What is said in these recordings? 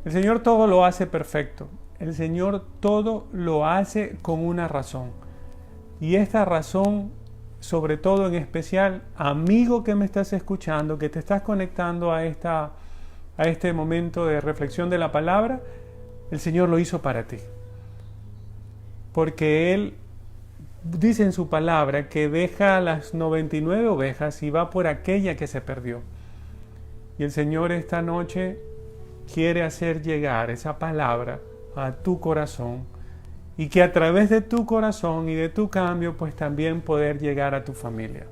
El Señor todo lo hace perfecto. El Señor todo lo hace con una razón. Y esta razón, sobre todo en especial, amigo que me estás escuchando, que te estás conectando a este momento de reflexión de la palabra, el Señor lo hizo para ti. Porque Él dice en su palabra que deja las 99 ovejas y va por aquella que se perdió. Y el Señor esta noche quiere hacer llegar esa palabra a tu corazón y que a través de tu corazón y de tu cambio pues también poder llegar a tu familia.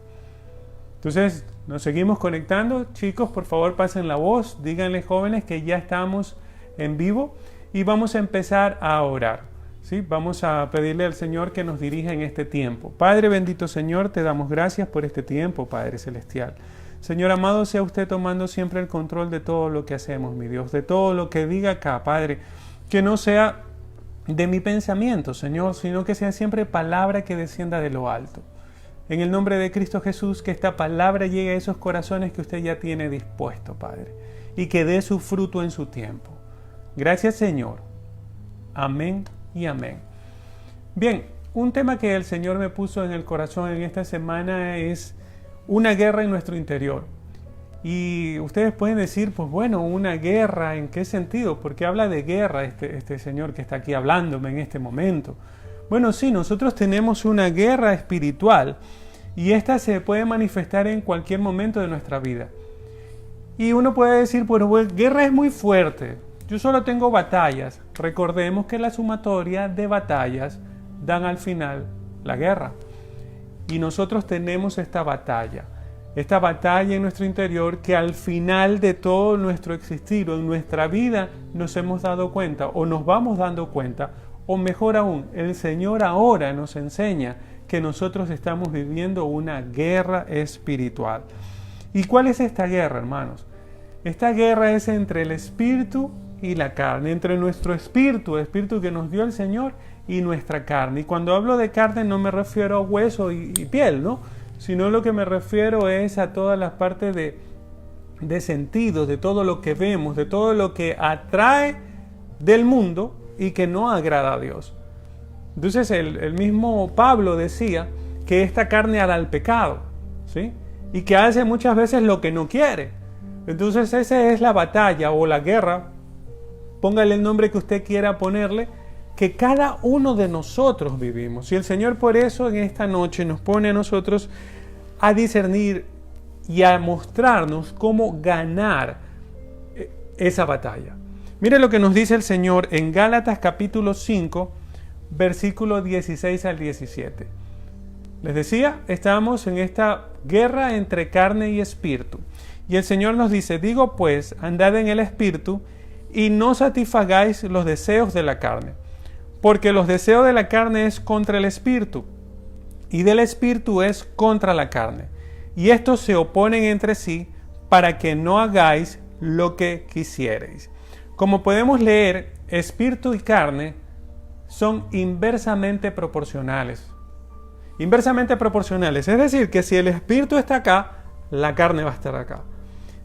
Entonces nos seguimos conectando. Chicos, por favor pasen la voz, díganle jóvenes que ya estamos en vivo y vamos a empezar a orar. ¿Sí? Vamos a pedirle al Señor que nos dirija en este tiempo. Padre bendito Señor, te damos gracias por este tiempo, Padre celestial. Señor amado, sea usted tomando siempre el control de todo lo que hacemos, mi Dios, de todo lo que diga acá, Padre, que no sea de mi pensamiento, Señor, sino que sea siempre palabra que descienda de lo alto. En el nombre de Cristo Jesús, que esta palabra llegue a esos corazones que usted ya tiene dispuesto, Padre, y que dé su fruto en su tiempo. Gracias, Señor. Amén y amén. Bien, un tema que el Señor me puso en el corazón en esta semana es una guerra en nuestro interior. Y ustedes pueden decir, pues bueno, una guerra, ¿en qué sentido? Porque habla de guerra este Señor que está aquí hablándome en este momento. Bueno, sí, nosotros tenemos una guerra espiritual y esta se puede manifestar en cualquier momento de nuestra vida. Y uno puede decir, bueno, guerra es muy fuerte. Yo solo tengo batallas. Recordemos que la sumatoria de batallas dan al final la guerra. Y nosotros tenemos esta batalla en nuestro interior que al final de todo nuestro existir o en nuestra vida nos hemos dado cuenta o nos vamos dando cuenta, o mejor aún, el Señor ahora nos enseña que nosotros estamos viviendo una guerra espiritual. ¿Y cuál es esta guerra, hermanos? Esta guerra es entre el espíritu y la carne, entre nuestro espíritu, el espíritu que nos dio el Señor, y nuestra carne. Y cuando hablo de carne no me refiero a hueso y piel, ¿no? Sino lo que me refiero es a todas las partes de sentidos, de todo lo que vemos, de todo lo que atrae del mundo y que no agrada a Dios. Entonces el mismo Pablo decía que esta carne hará el pecado, ¿sí? Y que hace muchas veces lo que no quiere. Entonces esa es la batalla o la guerra, póngale el nombre que usted quiera ponerle, que cada uno de nosotros vivimos. Y el Señor por eso en esta noche nos pone a nosotros a discernir y a mostrarnos cómo ganar esa batalla. Mire lo que nos dice el Señor en Gálatas capítulo 5, versículos 16 al 17. Les decía, estamos en esta guerra entre carne y espíritu. Y el Señor nos dice, digo pues, andad en el espíritu y no satisfagáis los deseos de la carne. Porque los deseos de la carne es contra el espíritu, y del espíritu es contra la carne. Y estos se oponen entre sí para que no hagáis lo que quisierais. Como podemos leer, espíritu y carne son inversamente proporcionales. Inversamente proporcionales, es decir, que si el espíritu está acá, la carne va a estar acá.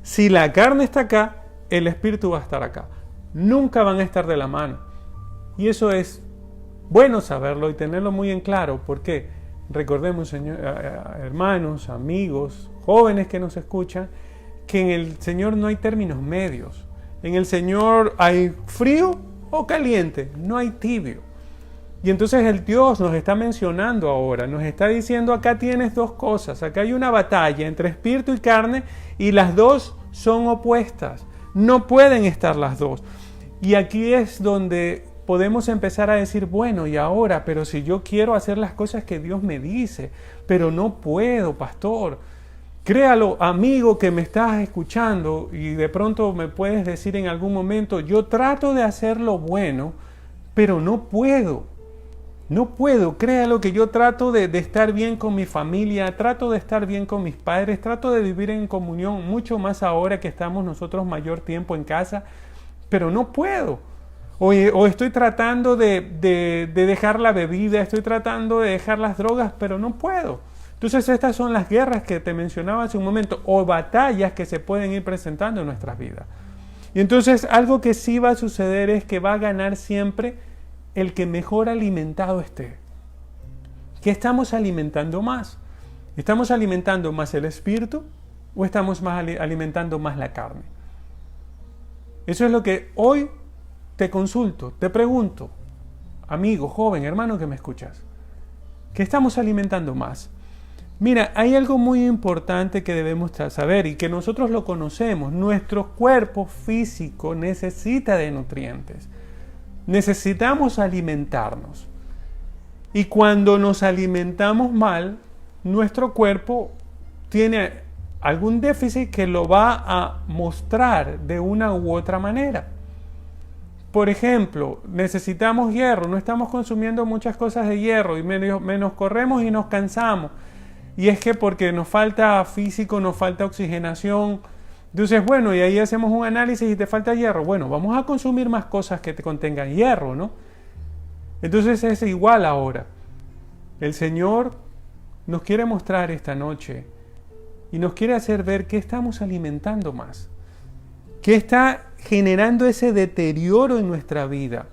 Si la carne está acá, el espíritu va a estar acá. Nunca van a estar de la mano. Y eso es bueno saberlo y tenerlo muy en claro, porque recordemos, hermanos, amigos, jóvenes que nos escuchan, que en el Señor no hay términos medios. En el Señor hay frío o caliente, no hay tibio. Y entonces el Dios nos está mencionando ahora, nos está diciendo, acá tienes dos cosas, acá hay una batalla entre espíritu y carne y las dos son opuestas, no pueden estar las dos. Y aquí es donde podemos empezar a decir, bueno, y ahora, pero si yo quiero hacer las cosas que Dios me dice, pero no puedo, pastor. Créalo, amigo que me estás escuchando, y de pronto me puedes decir en algún momento, yo trato de hacer lo bueno, pero no puedo. No puedo, créalo que yo trato de estar bien con mi familia, trato de estar bien con mis padres, trato de vivir en comunión, mucho más ahora que estamos nosotros mayor tiempo en casa, pero no puedo. O estoy tratando de dejar la bebida, estoy tratando de dejar las drogas, pero no puedo. Entonces estas son las guerras que te mencionaba hace un momento, o batallas que se pueden ir presentando en nuestras vidas. Y entonces algo que sí va a suceder es que va a ganar siempre el que mejor alimentado esté. ¿Qué estamos alimentando más? ¿Estamos alimentando más el espíritu o estamos alimentando más la carne? Eso es lo que hoy te consulto, te pregunto, amigo, joven, hermano que me escuchas. ¿Qué estamos alimentando más? Mira, hay algo muy importante que debemos saber y que nosotros lo conocemos. Nuestro cuerpo físico necesita de nutrientes. Necesitamos alimentarnos. Y cuando nos alimentamos mal, nuestro cuerpo tiene algún déficit que lo va a mostrar de una u otra manera. Por ejemplo, necesitamos hierro, no estamos consumiendo muchas cosas de hierro y menos corremos y nos cansamos. Y es que porque nos falta físico, nos falta oxigenación. Entonces, bueno, y ahí hacemos un análisis y te falta hierro. Bueno, vamos a consumir más cosas que te contengan hierro, ¿no? Entonces es igual ahora. El Señor nos quiere mostrar esta noche y nos quiere hacer ver qué estamos alimentando más. ¿Qué está generando ese deterioro en nuestra vida?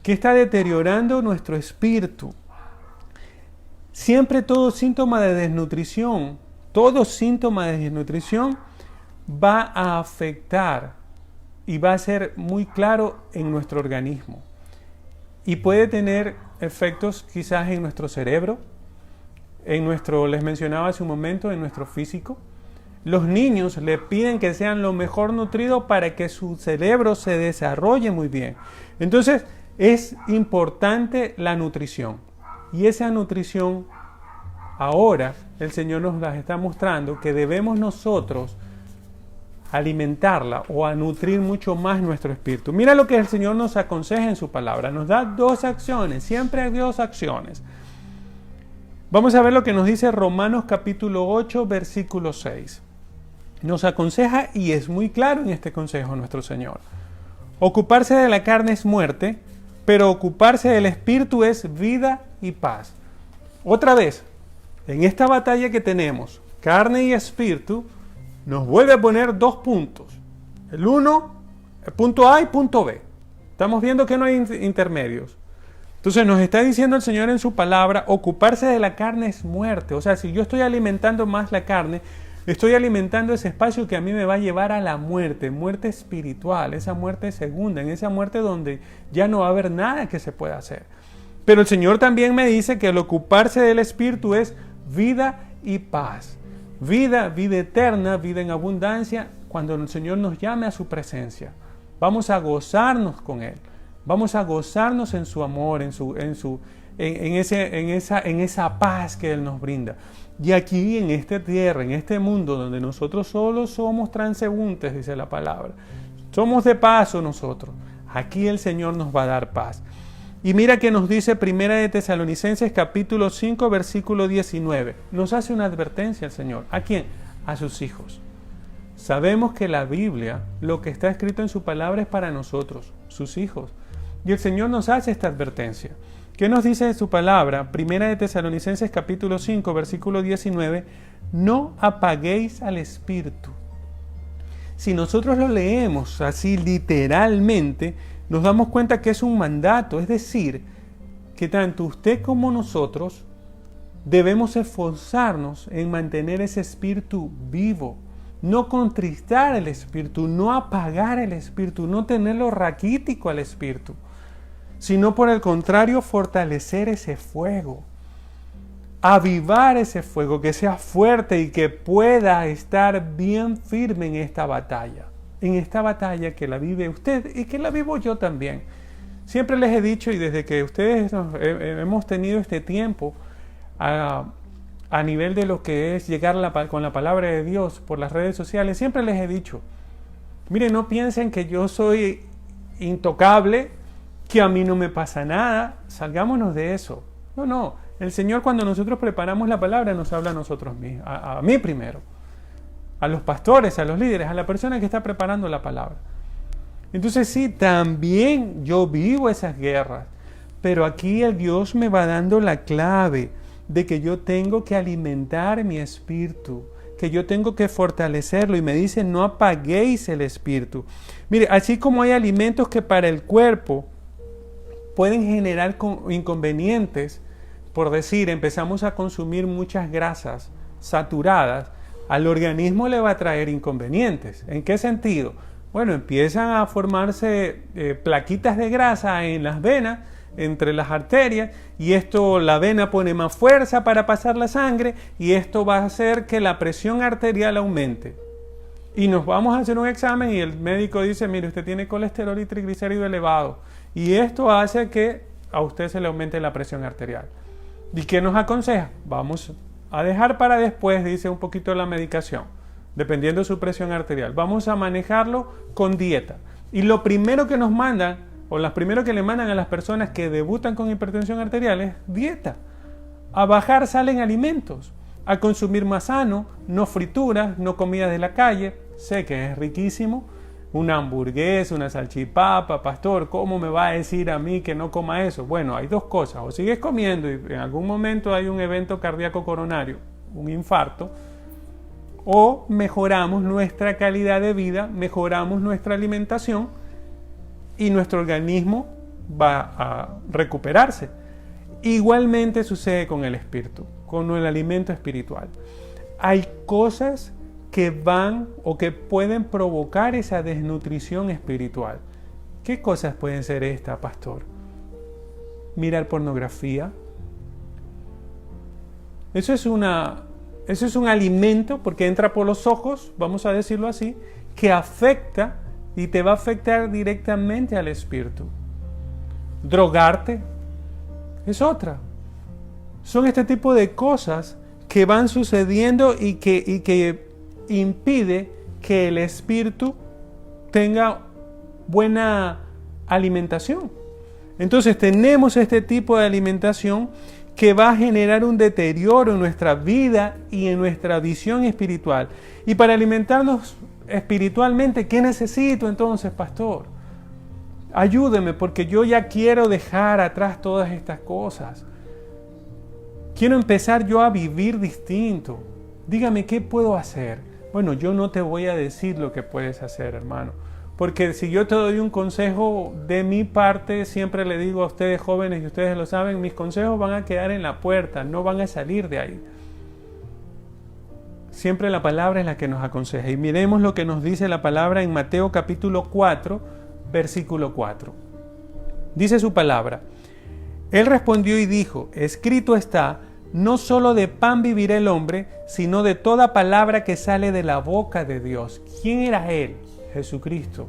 ¿Qué está deteriorando nuestro espíritu? Siempre todo síntoma de desnutrición va a afectar y va a ser muy claro en nuestro organismo. Y puede tener efectos quizás en nuestro cerebro, les mencionaba hace un momento, en nuestro físico. Los niños le piden que sean lo mejor nutridos para que su cerebro se desarrolle muy bien. Entonces es importante la nutrición. Y esa nutrición, ahora el Señor nos la está mostrando que debemos nosotros alimentarla o a nutrir mucho más nuestro espíritu. Mira lo que el Señor nos aconseja en su palabra. Nos da dos acciones, siempre hay dos acciones. Vamos a ver lo que nos dice Romanos capítulo 8, versículo 6. Nos aconseja y es muy claro en este consejo nuestro Señor. Ocuparse de la carne es muerte, pero ocuparse del espíritu es vida y paz. Otra vez, en esta batalla que tenemos, carne y espíritu, nos vuelve a poner dos puntos. El punto A y punto B. Estamos viendo que no hay intermedios. Entonces nos está diciendo el Señor en su palabra, ocuparse de la carne es muerte. O sea, si yo estoy alimentando más la carne, estoy alimentando ese espacio que a mí me va a llevar a la muerte espiritual, esa muerte segunda, en esa muerte donde ya no va a haber nada que se pueda hacer. Pero el Señor también me dice que el ocuparse del espíritu es vida y paz. Vida eterna, vida en abundancia, cuando el Señor nos llame a su presencia. Vamos a gozarnos con Él. Vamos a gozarnos en su amor, en esa paz que Él nos brinda. Y aquí en esta tierra, en este mundo donde nosotros solo somos transeúntes, dice la palabra. Somos de paso nosotros. Aquí el Señor nos va a dar paz. Y mira que nos dice Primera de Tesalonicenses capítulo 5 versículo 19. Nos hace una advertencia el Señor. ¿A quién? A sus hijos. Sabemos que la Biblia, lo que está escrito en su palabra es para nosotros, sus hijos. Y el Señor nos hace esta advertencia. ¿Qué nos dice en su palabra? Primera de Tesalonicenses capítulo 5 versículo 19. No apaguéis al espíritu. Si nosotros lo leemos así literalmente, nos damos cuenta que es un mandato, es decir, que tanto usted como nosotros debemos esforzarnos en mantener ese espíritu vivo, no contristar el espíritu, no apagar el espíritu, no tenerlo raquítico al espíritu, sino por el contrario fortalecer ese fuego, avivar ese fuego, que sea fuerte y que pueda estar bien firme en esta batalla que la vive usted y que la vivo yo también. Siempre les he dicho, y desde que ustedes hemos tenido este tiempo a nivel de lo que es llegar con la palabra de Dios por las redes sociales, siempre les he dicho, miren, no piensen que yo soy intocable, que a mí no me pasa nada, salgámonos de eso. No, el Señor cuando nosotros preparamos la palabra nos habla a nosotros mismos, a mí primero, a los pastores, a los líderes, a la persona que está preparando la palabra. Entonces sí, también yo vivo esas guerras, pero aquí el Dios me va dando la clave de que yo tengo que alimentar mi espíritu, que yo tengo que fortalecerlo y me dice no apaguéis el espíritu. Mire, así como hay alimentos que para el cuerpo pueden generar inconvenientes, por decir, empezamos a consumir muchas grasas saturadas, al organismo le va a traer inconvenientes. ¿En qué sentido? Bueno, empiezan a formarse plaquitas de grasa en las venas, entre las arterias, y esto, la vena pone más fuerza para pasar la sangre, y esto va a hacer que la presión arterial aumente. Y nos vamos a hacer un examen y el médico dice, mire, usted tiene colesterol y triglicéridos elevados, y esto hace que a usted se le aumente la presión arterial. ¿Y qué nos aconseja? Vamos a dejar para después, dice, un poquito la medicación, dependiendo de su presión arterial. Vamos a manejarlo con dieta. Y lo primero que nos mandan, o las primeras que le mandan a las personas que debutan con hipertensión arterial es dieta. A bajar sal en alimentos, a consumir más sano, no frituras, no comida de la calle. Sé que es riquísimo, una hamburguesa, una salchipapa, pastor, ¿cómo me va a decir a mí que no coma eso? Bueno, hay dos cosas, o sigues comiendo y en algún momento hay un evento cardíaco coronario, un infarto, o mejoramos nuestra calidad de vida, mejoramos nuestra alimentación y nuestro organismo va a recuperarse. Igualmente sucede con el espíritu, con el alimento espiritual. Hay cosas que van o que pueden provocar esa desnutrición espiritual. ¿Qué cosas pueden ser estas, pastor? Mirar pornografía. Eso es un alimento, porque entra por los ojos, vamos a decirlo así, que afecta y te va a afectar directamente al espíritu. Drogarte es otra. Son este tipo de cosas que van sucediendo y que impide que el espíritu tenga buena alimentación. Entonces tenemos este tipo de alimentación que va a generar un deterioro en nuestra vida y en nuestra visión espiritual. Y para alimentarnos espiritualmente, ¿qué necesito entonces, pastor? Ayúdeme, porque yo ya quiero dejar atrás todas estas cosas. Quiero empezar yo a vivir distinto. Dígame, ¿qué puedo hacer? Bueno, yo no te voy a decir lo que puedes hacer, hermano. Porque si yo te doy un consejo de mi parte, siempre le digo a ustedes jóvenes, y ustedes lo saben, mis consejos van a quedar en la puerta, no van a salir de ahí. Siempre la palabra es la que nos aconseja. Y miremos lo que nos dice la palabra en Mateo capítulo 4, versículo 4. Dice su palabra: Él respondió y dijo, escrito está, no solo de pan vivirá el hombre, sino de toda palabra que sale de la boca de Dios. ¿Quién era Él? Jesucristo.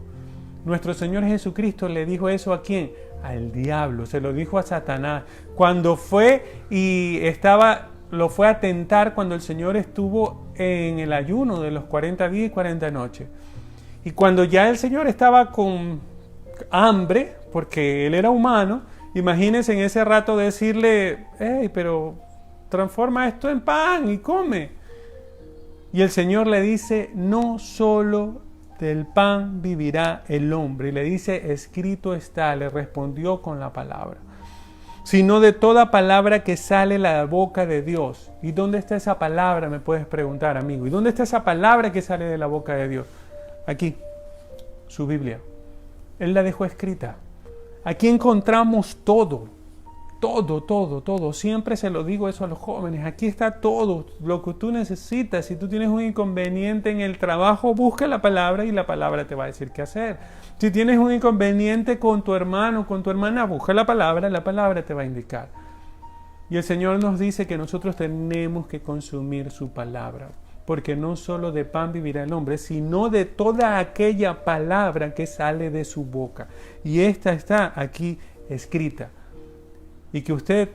Nuestro Señor Jesucristo le dijo eso ¿a quién? Al diablo, se lo dijo a Satanás. Cuando fue y lo fue a tentar cuando el Señor estuvo en el ayuno de los 40 días y 40 noches. Y cuando ya el Señor estaba con hambre, porque Él era humano, imagínense en ese rato decirle, hey, pero transforma esto en pan y come. Y el Señor le dice, no solo del pan vivirá el hombre. Y le dice, escrito está, le respondió con la palabra, sino de toda palabra que sale de la boca de Dios. ¿Y dónde está esa palabra? Me puedes preguntar, amigo. ¿Y dónde está esa palabra que sale de la boca de Dios? Aquí, su Biblia. Él la dejó escrita. Aquí encontramos todo. Todo. Siempre se lo digo eso a los jóvenes. Aquí está todo lo que tú necesitas. Si tú tienes un inconveniente en el trabajo, busca la palabra y la palabra te va a decir qué hacer. Si tienes un inconveniente con tu hermano, con tu hermana, busca la palabra te va a indicar. Y el Señor nos dice que nosotros tenemos que consumir su palabra, porque no solo de pan vivirá el hombre, sino de toda aquella palabra que sale de su boca. Y esta está aquí escrita. Y que usted,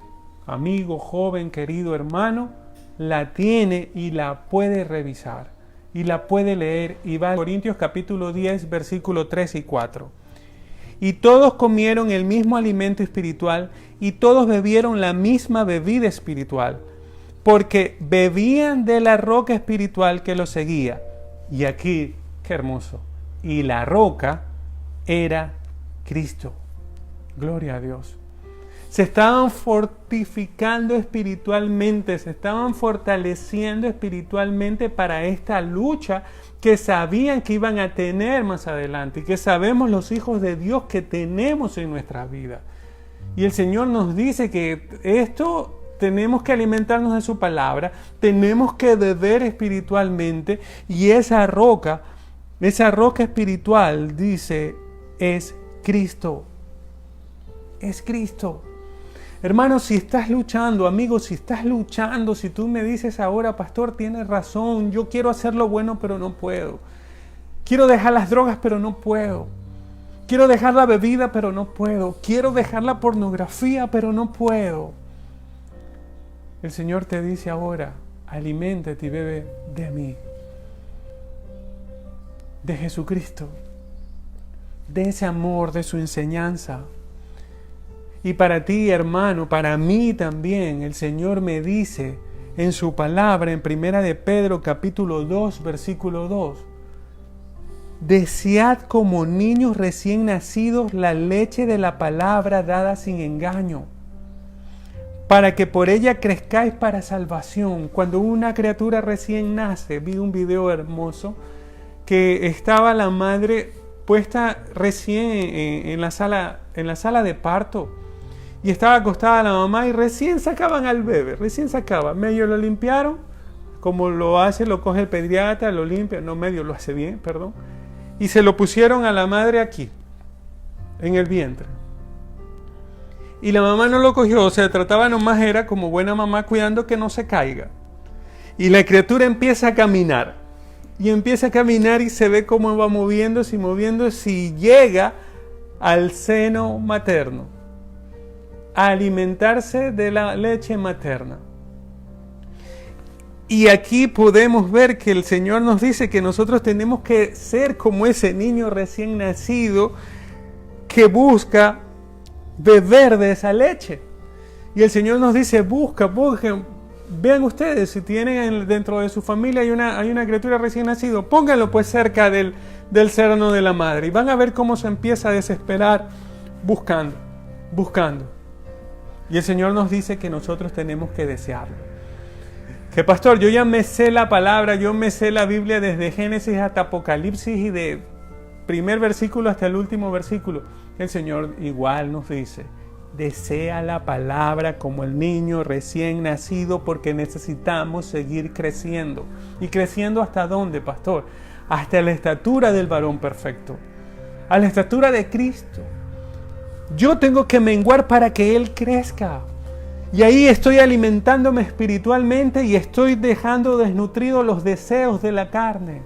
amigo, joven, querido hermano, la tiene y la puede revisar. Y la puede leer. Y va a Corintios capítulo 10, versículo 3 y 4. Y todos comieron el mismo alimento espiritual y todos bebieron la misma bebida espiritual, porque bebían de la roca espiritual que los seguía. Y aquí, qué hermoso. Y la roca era Cristo. Gloria a Dios. se estaban fortificando espiritualmente, se estaban fortaleciendo espiritualmente para esta lucha que sabían que iban a tener más adelante y que sabemos los hijos de Dios que tenemos en nuestra vida. Y el Señor nos dice que esto tenemos que alimentarnos de su palabra, tenemos que beber espiritualmente, y esa roca espiritual, dice, es Cristo. Es Cristo. Hermano, si estás luchando, amigo, si estás luchando, si tú me dices ahora, pastor, tienes razón, yo quiero hacer lo bueno, pero no puedo. Quiero dejar las drogas, pero no puedo. Quiero dejar la bebida, pero no puedo. Quiero dejar la pornografía, pero no puedo. El Señor te dice ahora, aliméntate y bebe de mí, de Jesucristo, de ese amor, de su enseñanza. Y para ti, hermano, para mí también, el Señor me dice en su palabra, en 1 de Pedro capítulo 2, versículo 2, desead como niños recién nacidos la leche de la palabra dada sin engaño, para que por ella crezcáis para salvación. Cuando una criatura recién nace, vi un video hermoso que estaba la madre puesta recién en la sala de parto, y estaba acostada la mamá y recién sacaban al bebé, medio lo limpiaron, como lo coge el pediatra, lo limpia, no medio lo hace bien, perdón, y se lo pusieron a la madre aquí, en el vientre. Y la mamá no lo cogió, o sea, trataba nomás, era como buena mamá cuidando que no se caiga. Y la criatura empieza a caminar. Y empieza a caminar y se ve cómo va moviéndose y llega al seno materno, a alimentarse de la leche materna. Y aquí podemos ver que el Señor nos dice que nosotros tenemos que ser como ese niño recién nacido que busca beber de esa leche. Y el Señor nos dice, busquen. Vean ustedes, si tienen dentro de su familia hay una criatura recién nacido, pónganlo pues cerca del seno de la madre, y van a ver cómo se empieza a desesperar buscando. Y el Señor nos dice que nosotros tenemos que desearlo. Que pastor, yo ya me sé la palabra, yo me sé la Biblia desde Génesis hasta Apocalipsis y de primer versículo hasta el último versículo. El Señor igual nos dice, desea la palabra como el niño recién nacido, porque necesitamos seguir creciendo. ¿Y creciendo hasta dónde, pastor? Hasta la estatura del varón perfecto, a la estatura de Cristo. Yo tengo que menguar para que Él crezca. Y ahí estoy alimentándome espiritualmente y estoy dejando desnutridos los deseos de la carne.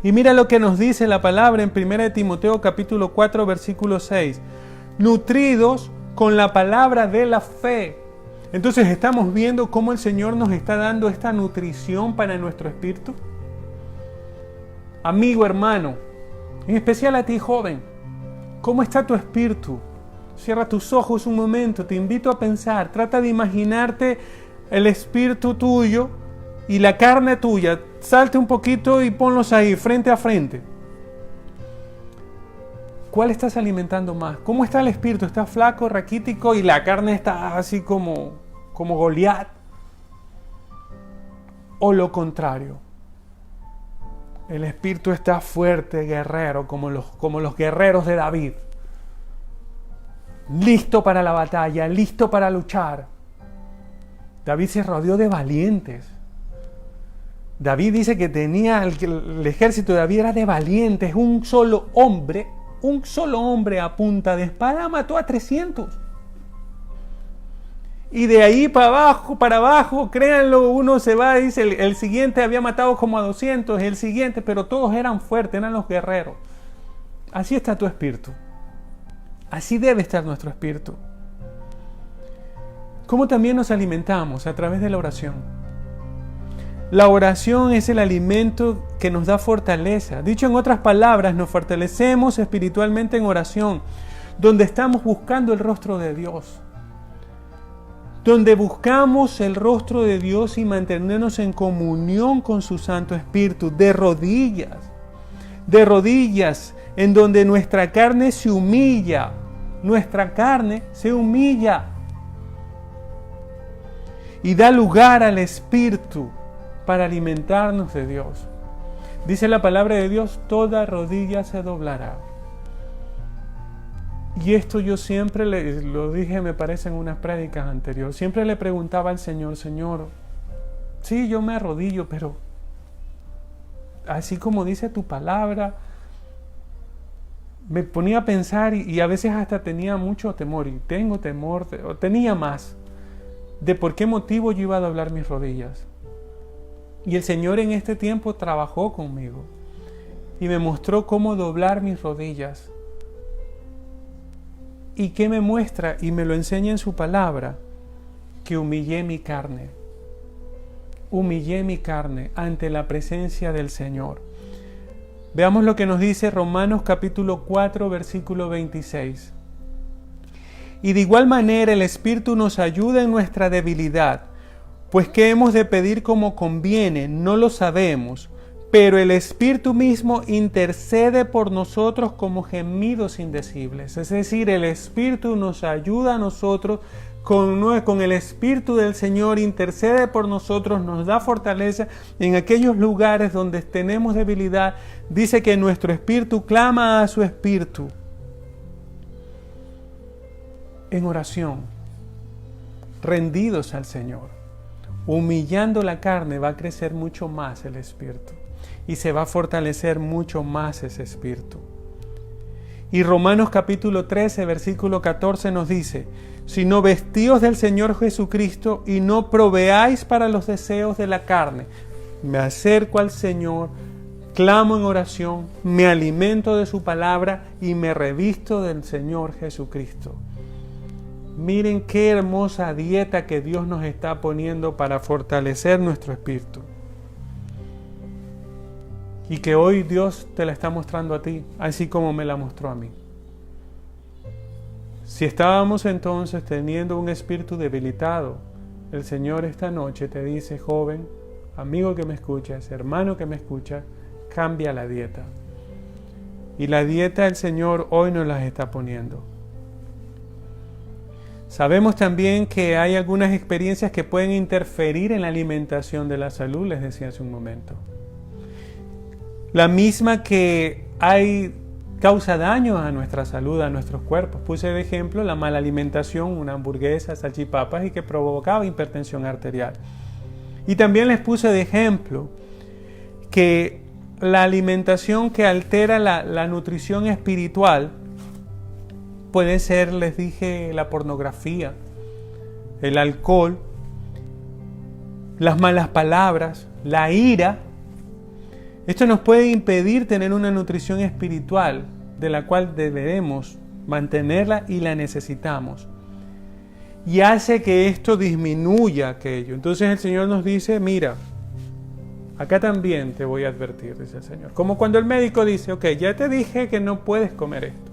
Y mira lo que nos dice la palabra en 1 Timoteo capítulo 4 versículo 6. Nutridos con la palabra de la fe. Entonces estamos viendo cómo el Señor nos está dando esta nutrición para nuestro espíritu. Amigo, hermano, en especial a ti, joven, ¿cómo está tu espíritu? Cierra tus ojos un momento, te invito a pensar, trata de imaginarte el espíritu tuyo y la carne tuya. Salte un poquito y ponlos ahí, frente a frente. ¿Cuál estás alimentando más? ¿Cómo está el espíritu? ¿Está flaco, raquítico y la carne está así como Goliat? ¿O lo contrario? El espíritu está fuerte, guerrero, como los guerreros de David. Listo para la batalla, listo para luchar. David se rodeó de valientes. David dice que tenía el ejército de David era de valientes. Un solo hombre a punta de espada mató a 300. Y de ahí para abajo, créanlo, uno se va y dice, el siguiente había matado como a 200, el siguiente, pero todos eran fuertes, eran los guerreros. Así está tu espíritu. Así debe estar nuestro espíritu. ¿Cómo también nos alimentamos? A través de la oración. La oración es el alimento que nos da fortaleza. Dicho en otras palabras, nos fortalecemos espiritualmente en oración, donde estamos buscando el rostro de Dios. Donde buscamos el rostro de Dios y mantenernos en comunión con su Santo Espíritu, de rodillas, en donde nuestra carne se humilla nuestra carne se humilla y da lugar al Espíritu para alimentarnos de Dios. Dice la palabra de Dios, toda rodilla se doblará. Y esto yo siempre lo dije, me parece, en unas prédicas anteriores. Siempre le preguntaba al Señor, Señor, sí, yo me arrodillo, pero así como dice tu palabra, me ponía a pensar y a veces hasta tenía mucho temor, y tengo temor, o tenía más, de por qué motivo yo iba a doblar mis rodillas. Y el Señor en este tiempo trabajó conmigo y me mostró cómo doblar mis rodillas. ¿Y qué me muestra? Y me lo enseña en su palabra, que humillé mi carne. Humillé mi carne ante la presencia del Señor. Veamos lo que nos dice Romanos capítulo 4, versículo 26. Y de igual manera el Espíritu nos ayuda en nuestra debilidad, pues qué hemos de pedir como conviene, no lo sabemos, pero el Espíritu mismo intercede por nosotros como gemidos indecibles. Es decir, el Espíritu nos ayuda a nosotros, con el Espíritu del Señor intercede por nosotros, nos da fortaleza en aquellos lugares donde tenemos debilidad. Dice que nuestro Espíritu clama a su Espíritu en oración, rendidos al Señor. Humillando la carne va a crecer mucho más el Espíritu y se va a fortalecer mucho más ese Espíritu. Y Romanos capítulo 13, versículo 14 nos dice, sino vestíos del Señor Jesucristo y no proveáis para los deseos de la carne. Me acerco al Señor, clamo en oración, me alimento de su palabra y me revisto del Señor Jesucristo. Miren qué hermosa dieta que Dios nos está poniendo para fortalecer nuestro espíritu. Y que hoy Dios te la está mostrando a ti, así como me la mostró a mí. Si estábamos entonces teniendo un espíritu debilitado, el Señor esta noche te dice, joven, amigo que me escuchas, hermano que me escuchas, cambia la dieta. Y la dieta el Señor hoy nos la está poniendo. Sabemos también que hay algunas experiencias que pueden interferir en la alimentación de la salud, les decía hace un momento. La misma que causa daño a nuestra salud, a nuestros cuerpos. Puse de ejemplo la mala alimentación, una hamburguesa, salchipapas y que provocaba hipertensión arterial. Y también les puse de ejemplo que la alimentación que altera la nutrición espiritual puede ser, les dije, la pornografía, el alcohol, las malas palabras, la ira. Esto nos puede impedir tener una nutrición espiritual de la cual debemos mantenerla y la necesitamos. Y hace que esto disminuya aquello. Entonces el Señor nos dice, mira, acá también te voy a advertir, dice el Señor. Como cuando el médico dice, ok, ya te dije que no puedes comer esto.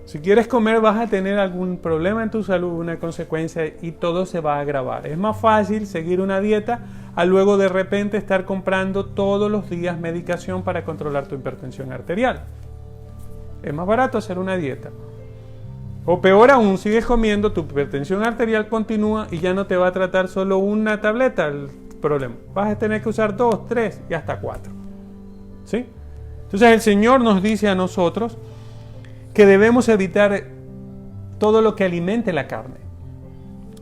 Si quieres comer vas a tener algún problema en tu salud, una consecuencia y todo se va a agravar. Es más fácil seguir una dieta a luego de repente estar comprando todos los días medicación para controlar tu hipertensión arterial. Es más barato hacer una dieta. O peor aún, sigues comiendo, tu hipertensión arterial continúa y ya no te va a tratar solo una tableta el problema. Vas a tener que usar 2, 3 y hasta 4. ¿Sí? Entonces el Señor nos dice a nosotros que debemos evitar todo lo que alimente la carne.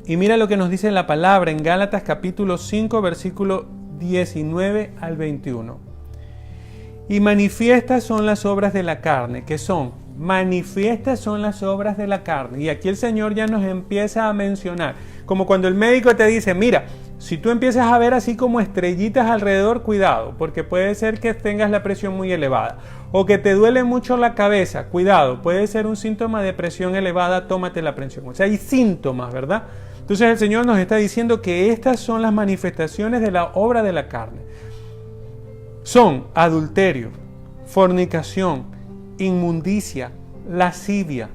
Y mira lo que nos dice la palabra en Gálatas capítulo 5, versículo 19 al 21. Y manifiestas son las obras de la carne, que son, manifiestas son las obras de la carne. Y aquí el Señor ya nos empieza a mencionar, como cuando el médico te dice, mira, si tú empiezas a ver así como estrellitas alrededor, cuidado, porque puede ser que tengas la presión muy elevada. O que te duele mucho la cabeza, cuidado, puede ser un síntoma de presión elevada, tómate la presión. O sea, hay síntomas, ¿verdad? Entonces el Señor nos está diciendo que estas son las manifestaciones de la obra de la carne. Son adulterio, fornicación, inmundicia, lascivia,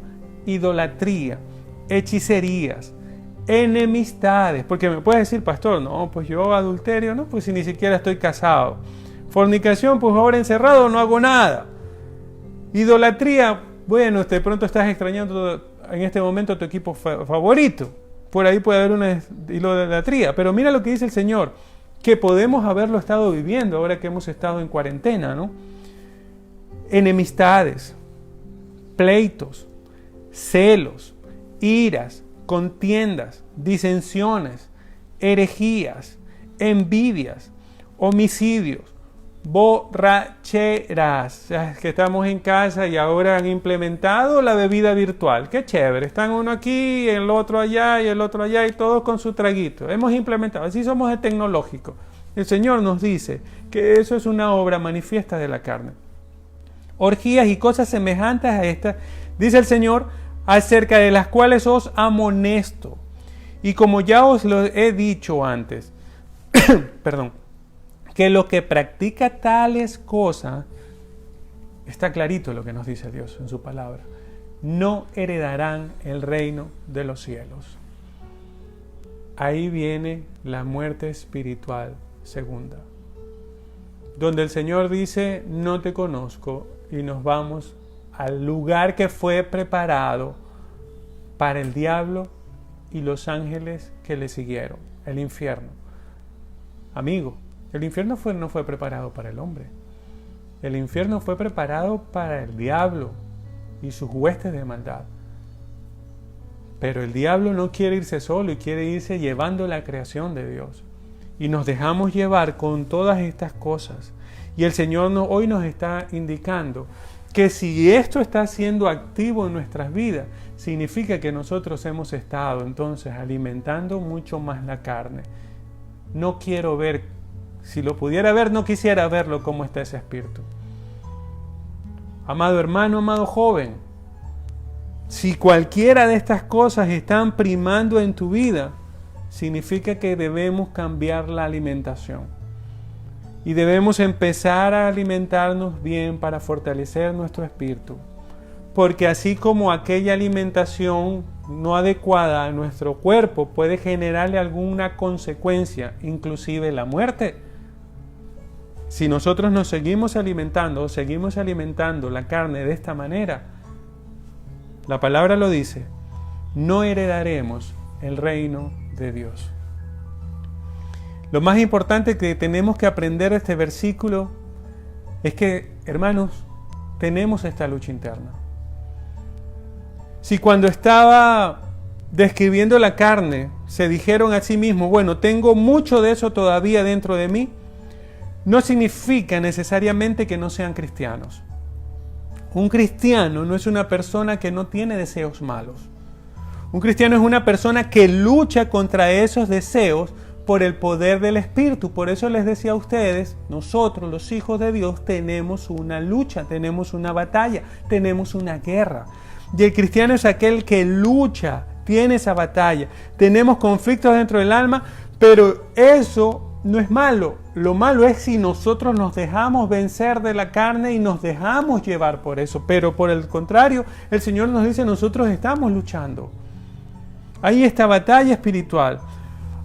idolatría, hechicerías, enemistades. Porque me puedes decir, pastor, no, pues yo adulterio, no, pues si ni siquiera estoy casado. Fornicación, pues ahora encerrado no hago nada. Idolatría, Bueno, de pronto estás extrañando en este momento tu equipo favorito. Por ahí puede haber una idolatría. Pero mira lo que dice el Señor, que podemos haberlo estado viviendo ahora que hemos estado en cuarentena, ¿no? Enemistades, pleitos, celos, iras, contiendas, disensiones, herejías, envidias, homicidios, borracheras. O sea, que estamos en casa y ahora han implementado la bebida virtual. Qué chévere, están uno aquí, el otro allá y el otro allá y todos con su traguito. Hemos implementado, así somos de tecnológico. El Señor nos dice que eso es una obra manifiesta de la carne. Orgías y cosas semejantes a estas, dice el Señor, acerca de las cuales os amonesto. Y como ya os lo he dicho antes, perdón, que lo que practica tales cosas, está clarito lo que nos dice Dios en su palabra, no heredarán el reino de los cielos. Ahí viene la muerte espiritual segunda, donde el Señor dice, no te conozco, y nos vamos al lugar que fue preparado para el diablo y los ángeles que le siguieron, el infierno. Amigo, el infierno no fue preparado para el hombre. El infierno fue preparado para el diablo y sus huestes de maldad. Pero el diablo no quiere irse solo y quiere irse llevando la creación de Dios. Y nos dejamos llevar con todas estas cosas. Y el Señor hoy nos está indicando que si esto está siendo activo en nuestras vidas, significa que nosotros hemos estado entonces alimentando mucho más la carne. No quiero ver, si lo pudiera ver, no quisiera verlo como está ese espíritu. Amado hermano, amado joven, si cualquiera de estas cosas están primando en tu vida, significa que debemos cambiar la alimentación. Y debemos empezar a alimentarnos bien para fortalecer nuestro espíritu. Porque así como aquella alimentación no adecuada a nuestro cuerpo puede generarle alguna consecuencia, inclusive la muerte, si nosotros nos seguimos alimentando la carne de esta manera, la palabra lo dice, no heredaremos el reino de Dios. Lo más importante que tenemos que aprender de este versículo es que, hermanos, tenemos esta lucha interna. Si cuando estaba describiendo la carne, se dijeron a sí mismos, bueno, tengo mucho de eso todavía dentro de mí, no significa necesariamente que no sean cristianos. Un cristiano no es una persona que no tiene deseos malos. Un cristiano es una persona que lucha contra esos deseos por el poder del Espíritu. Por eso les decía a ustedes, nosotros los hijos de Dios tenemos una lucha, tenemos una batalla, tenemos una guerra. Y el cristiano es aquel que lucha, tiene esa batalla. Tenemos conflictos dentro del alma, pero eso no es malo. Lo malo es si nosotros nos dejamos vencer de la carne y nos dejamos llevar por eso. Pero por el contrario, el Señor nos dice, nosotros estamos luchando. Hay esta batalla espiritual.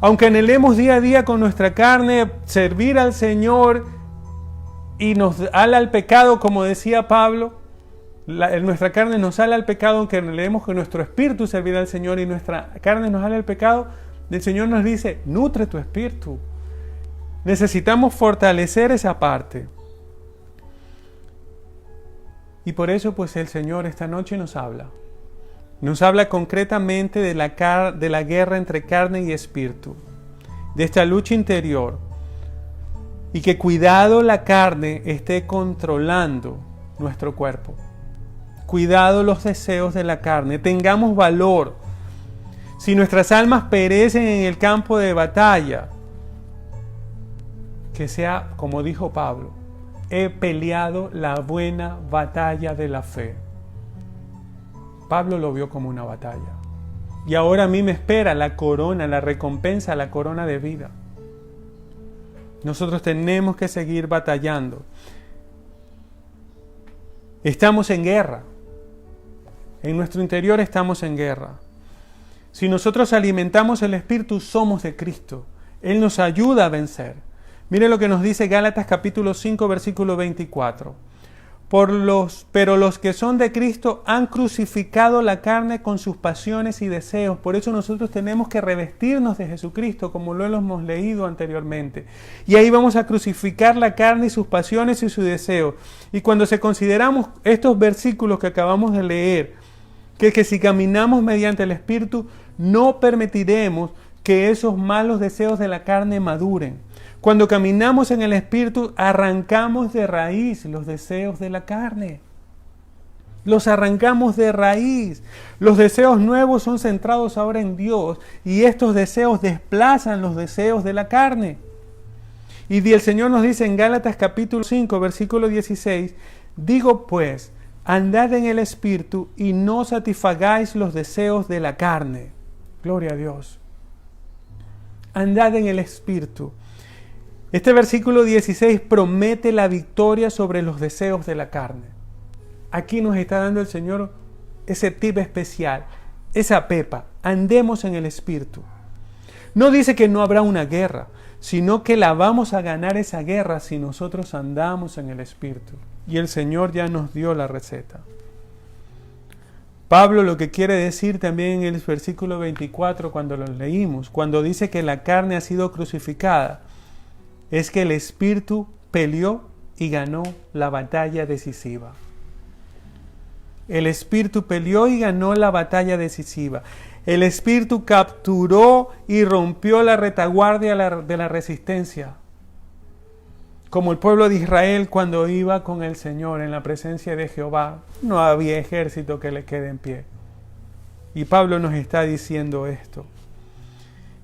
Aunque anhelemos día a día con nuestra carne servir al Señor y nos ala al pecado, como decía Pablo, nuestra carne nos ala al pecado, aunque anhelemos con nuestro espíritu servir al Señor y nuestra carne nos ala al pecado, el Señor nos dice, nutre tu espíritu. Necesitamos fortalecer esa parte. Y por eso pues el Señor esta noche nos habla. Nos habla concretamente de la guerra entre carne y espíritu, de esta lucha interior, y que cuidado la carne esté controlando nuestro cuerpo. Cuidado los deseos de la carne, tengamos valor. Si nuestras almas perecen en el campo de batalla, que sea como dijo Pablo, he peleado la buena batalla de la fe. Pablo lo vio como una batalla. Y ahora a mí me espera la corona, la recompensa, la corona de vida. Nosotros tenemos que seguir batallando. Estamos en guerra. En nuestro interior estamos en guerra. Si nosotros alimentamos el Espíritu, somos de Cristo. Él nos ayuda a vencer. Mire lo que nos dice Gálatas capítulo 5, versículo 24. Pero los que son de Cristo han crucificado la carne con sus pasiones y deseos. Por eso nosotros tenemos que revestirnos de Jesucristo, como lo hemos leído anteriormente. Y ahí vamos a crucificar la carne y sus pasiones y sus deseos. Y cuando se consideramos estos versículos que acabamos de leer, que si caminamos mediante el Espíritu, no permitiremos que esos malos deseos de la carne maduren. Cuando caminamos en el Espíritu, arrancamos de raíz los deseos de la carne. Los arrancamos de raíz. Los deseos nuevos son centrados ahora en Dios y estos deseos desplazan los deseos de la carne. Y el Señor nos dice en Gálatas capítulo 5, versículo 16, digo pues, andad en el Espíritu y no satisfagáis los deseos de la carne. Gloria a Dios. Andad en el Espíritu. Este versículo 16 promete la victoria sobre los deseos de la carne. Aquí nos está dando el Señor ese tip especial, esa pepa. Andemos en el Espíritu. No dice que no habrá una guerra, sino que la vamos a ganar esa guerra si nosotros andamos en el Espíritu. Y el Señor ya nos dio la receta. Pablo lo que quiere decir también en el versículo 24 cuando lo leímos, cuando dice que la carne ha sido crucificada, es que el Espíritu peleó y ganó la batalla decisiva. El Espíritu peleó y ganó la batalla decisiva. El Espíritu capturó y rompió la retaguardia de la resistencia. Como el pueblo de Israel cuando iba con el Señor en la presencia de Jehová, no había ejército que le quede en pie. Y Pablo nos está diciendo esto.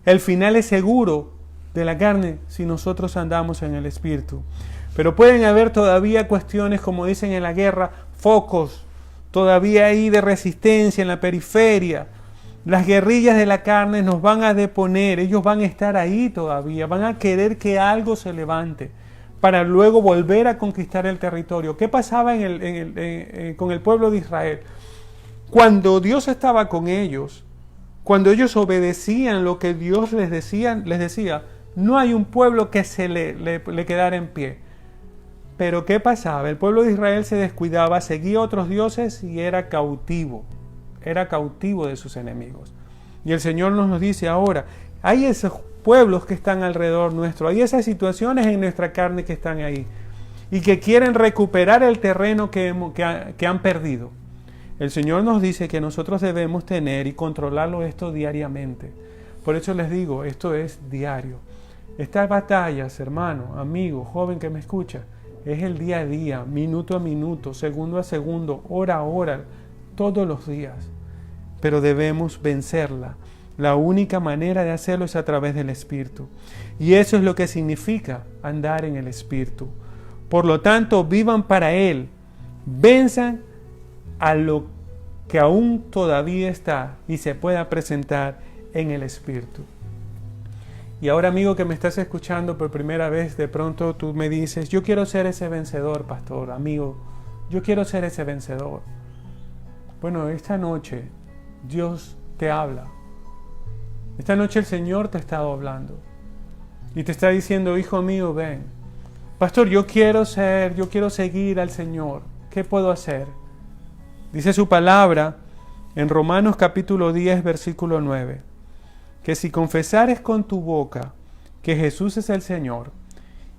El final es seguro de la carne si nosotros andamos en el Espíritu. Pero pueden haber todavía cuestiones, como dicen en la guerra, focos todavía ahí de resistencia en la periferia. Las guerrillas de la carne nos van a deponer, ellos van a estar ahí todavía, van a querer que algo se levante para luego volver a conquistar el territorio. ¿Qué pasaba con el pueblo de Israel? Cuando Dios estaba con ellos, cuando ellos obedecían lo que Dios les decía, no hay un pueblo que se le quedara en pie. Pero ¿qué pasaba? El pueblo de Israel se descuidaba, seguía a otros dioses y era cautivo de sus enemigos. Y el Señor nos dice ahora, hay esos pueblos que están alrededor nuestro, hay esas situaciones en nuestra carne que están ahí y que quieren recuperar el terreno que han perdido. El Señor nos dice que nosotros debemos tener y controlarlo esto diariamente. Por eso les digo, esto es diario. Estas batallas, hermano, amigo, joven que me escucha, es el día a día, minuto a minuto, segundo a segundo, hora a hora, todos los días. Pero debemos vencerla. La única manera de hacerlo es a través del Espíritu. Y eso es lo que significa andar en el Espíritu. Por lo tanto, vivan para Él. Venzan a lo que aún todavía está y se pueda presentar en el Espíritu. Y ahora, amigo que me estás escuchando por primera vez, de pronto tú me dices, yo quiero ser ese vencedor, pastor, amigo, yo quiero ser ese vencedor. Bueno, esta noche Dios te habla. Esta noche el Señor te está hablando y te está diciendo, hijo mío, ven. Pastor, yo quiero seguir al Señor. ¿Qué puedo hacer? Dice su palabra en Romanos capítulo 10, versículo 9. Que si confesares con tu boca que Jesús es el Señor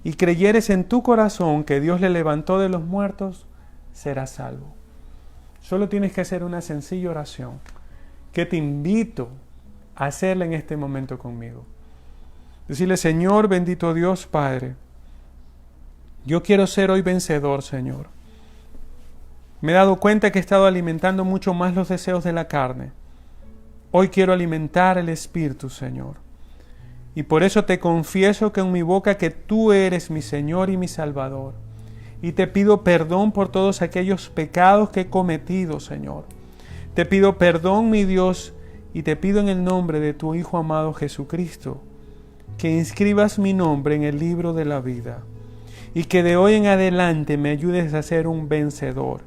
y creyeres en tu corazón que Dios le levantó de los muertos, serás salvo. Solo tienes que hacer una sencilla oración que te invito a hacerla en este momento conmigo. Decirle, Señor, bendito Dios, Padre, yo quiero ser hoy vencedor, Señor. Me he dado cuenta que he estado alimentando mucho más los deseos de la carne. Hoy quiero alimentar el Espíritu, Señor. Y por eso te confieso que en mi boca que tú eres mi Señor y mi Salvador. Y te pido perdón por todos aquellos pecados que he cometido, Señor. Te pido perdón, mi Dios, y te pido en el nombre de tu Hijo amado Jesucristo, que inscribas mi nombre en el libro de la vida. Y que de hoy en adelante me ayudes a ser un vencedor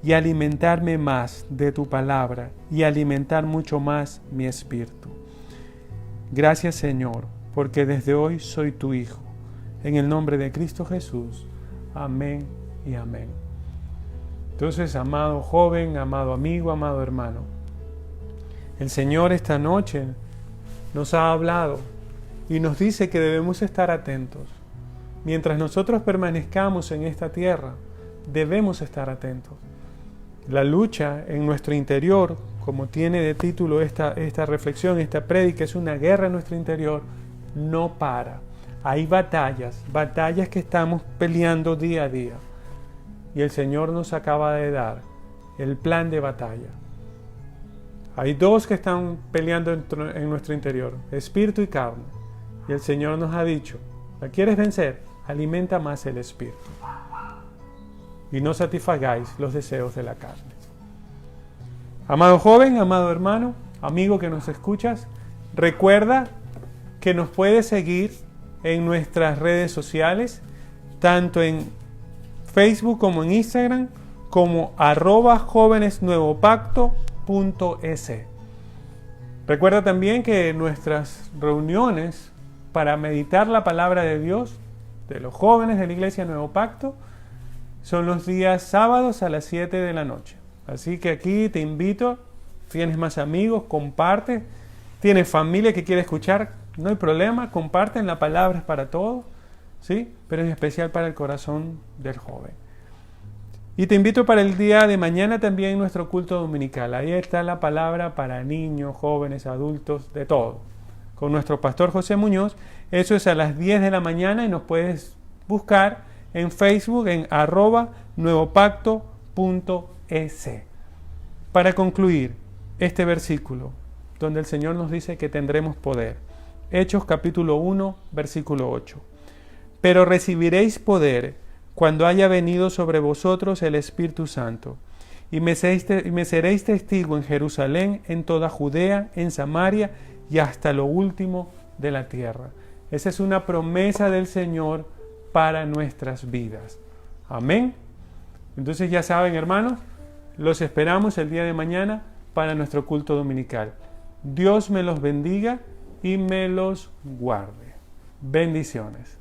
y alimentarme más de tu palabra y alimentar mucho más mi espíritu. Gracias, Señor, porque desde hoy soy tu Hijo. En el nombre de Cristo Jesús. Amén y amén. Entonces, amado joven, amado amigo, amado hermano, el Señor esta noche nos ha hablado y nos dice que debemos estar atentos. Mientras nosotros permanezcamos en esta tierra, debemos estar atentos. La lucha en nuestro interior, como tiene de título esta reflexión, esta prédica, es una guerra en nuestro interior, no para. Hay batallas que estamos peleando día a día. Y el Señor nos acaba de dar el plan de batalla. Hay dos que están peleando en nuestro interior, espíritu y carne. Y el Señor nos ha dicho, ¿la quieres vencer? Alimenta más el espíritu. Y no satisfagáis los deseos de la carne. Amado joven, amado hermano, amigo que nos escuchas, recuerda que nos puedes seguir en nuestras redes sociales, tanto en Facebook como en Instagram, como @jóvenesnuevopacto.es. Recuerda también que nuestras reuniones para meditar la palabra de Dios de los jóvenes de la Iglesia Nuevo Pacto son los días sábados a las 7 de la noche. Así que aquí te invito, tienes más amigos, comparte, tienes familia que quiere escuchar, no hay problema, comparten, la palabra es para todos, ¿sí? Pero en especial para el corazón del joven. Y te invito para el día de mañana también nuestro culto dominical. Ahí está la palabra para niños, jóvenes, adultos, de todo. Con nuestro pastor José Muñoz. Eso es a las 10 de la mañana y nos puedes buscar en Facebook en @nuevopacto.es. Para concluir este versículo, donde el Señor nos dice que tendremos poder. Hechos capítulo 1, versículo 8. Pero recibiréis poder cuando haya venido sobre vosotros el Espíritu Santo, y me seréis testigo en Jerusalén, en toda Judea, en Samaria y hasta lo último de la tierra. Esa es una promesa del Señor para nuestras vidas. Amén. Entonces ya saben, hermanos, los esperamos el día de mañana para nuestro culto dominical. Dios me los bendiga y me los guarde. Bendiciones.